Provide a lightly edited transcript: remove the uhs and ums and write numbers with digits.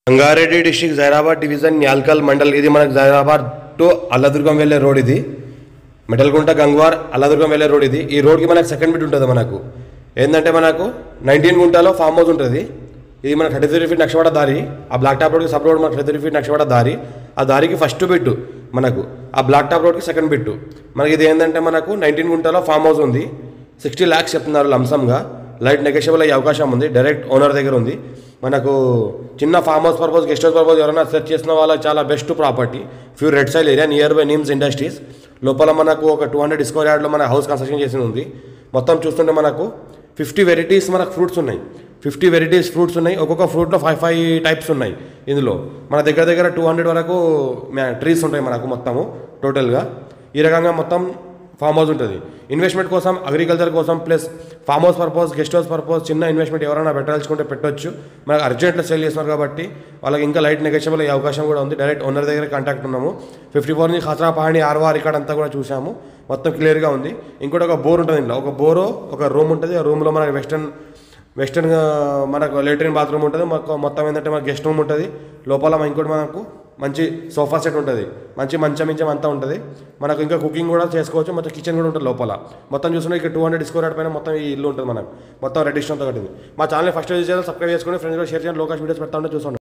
Rangareddy district Zaheerabad division Nyalkal mandal ఇది మనకు Zaheerabad to Alladurgam వెళ్ళే రోడ్ ఇది మెటల్గుంట గంగ్వార్ అల్లదుర్గం వెళ్ళే రోడ్ ఇది ఈ రోడ్కి మనకు సెకండ్ బిట్ ఉంటుంది మనకు ఏంటంటే మనకు 19 గుంటలో ఫామ్ హౌస్ ఉంటుంది ఇది మన 33 ఫీట్ నక్షవాడ దారి ఆ బ్లాక్ టాప్ రోడ్కి సబ్ రోడ్ మనకు 33 ఫీట్ నక్షవాడ దారి ఆ దారికి ఫస్ట్ బిట్ మనకు ఆ బ్లాక్ టాప్ రోడ్కి సెకండ్ బిట్ మనకి ఇది ఏంటంటే మనకు 19 గుంటలో ఫామ్ హౌస్ ఉంది 60 lakhs చెప్తున్నారు లంసమ్గా లైట్ నెగోషియబుల్ అయ్యే అవకాశం ఉంది డైరెక్ట్ ఓనర్ దగ్గర ఉంది మనకు చిన్న farm house purpose guest house purpose ఎవరైనా సెర్చ్ చేసిన వాళ్ళకి చాలా best property pure red సైల్ area near by NIMS industries లోపల మనకు ఒక 200 స్క్వేర్ యార్డ్లో మన హౌస్ కన్స్ట్రక్షన్ చేసింది ఉంది మొత్తం చూస్తుంటే మనకు 50 వెరైటీస్ మనకు ఫ్రూట్స్ ఉన్నాయి 50 వెరైటీస్ ఫ్రూట్స్ ఉన్నాయి ఒక్కొక్క ఫ్రూట్లో 5 టైప్స్ ఉన్నాయి ఇందులో మన దగ్గర 200 వరకు ట్రీస్ ఉంటాయి మనకు మొత్తము టోటల్గా ఈ రకంగా మొత్తం ఫామ్ హౌస్ ఉంటుంది ఇన్వెస్ట్మెంట్ కోసం అగ్రికల్చర్ కోసం plus farm house purpose guest house purpose చిన్న ఇన్వెస్ట్మెంట్ ఎవరైనా పెట్టాల్సుకుంటే పెట్టొచ్చు మనకు అర్జెంట్లో సేల్ చేస్తున్నారు కాబట్టి వాళ్ళకి ఇంకా లైట్ నెగోషియబుల్ అయ్యే అవకాశం కూడా ఉంది డైరెక్ట్ ఓనర్ దగ్గర కాంటాక్ట్ ఉన్నాము 54 నుంచి ఖసరా పహాడి ఆర్వార్ ఇక్కడ అంతా కూడా చూసాము మొత్తం క్లియర్గా ఉంది ఇంకోటి ఒక బోర్ ఉంటుంది ఇంట్లో ఒక బోరు ఒక రూమ్ ఉంటుంది ఆ రూమ్లో మనకి వెస్టర్న్ మనకు లెట్రిన్ బాత్రూమ్ ఉంటుంది మొత్తం ఏంటంటే మనకు గెస్ట్ రూమ్ ఉంటుంది లోపల ఇంకోటి మనకు మంచి సోఫా సెట్ ఉంటుంది మంచి మంచం అంతా ఉంటుంది మనకు ఇంకా కుకింగ్ కూడా చేసుకోవచ్చు మొత్తం కిచెన్ కూడా ఉంటుంది లోపల మొత్తం చూసుకుంటే ఇక్కడ 200 స్క్వేర్ యార్డ్ పైన మొత్తం ఈ ఇల్లు ఉంటుంది మనకు మొత్తం రెడ్ ఇష్టంతో కట్టింది మా ఛానల్ ఫస్ట్ చేయాలి సబ్స్క్రైబ్ చేసుకుని ఫ్రెండ్స్ కూడా షేర్ చేయండి లోకల్ వీడియోస్ పెడతా ఉంటే చూసుకోండి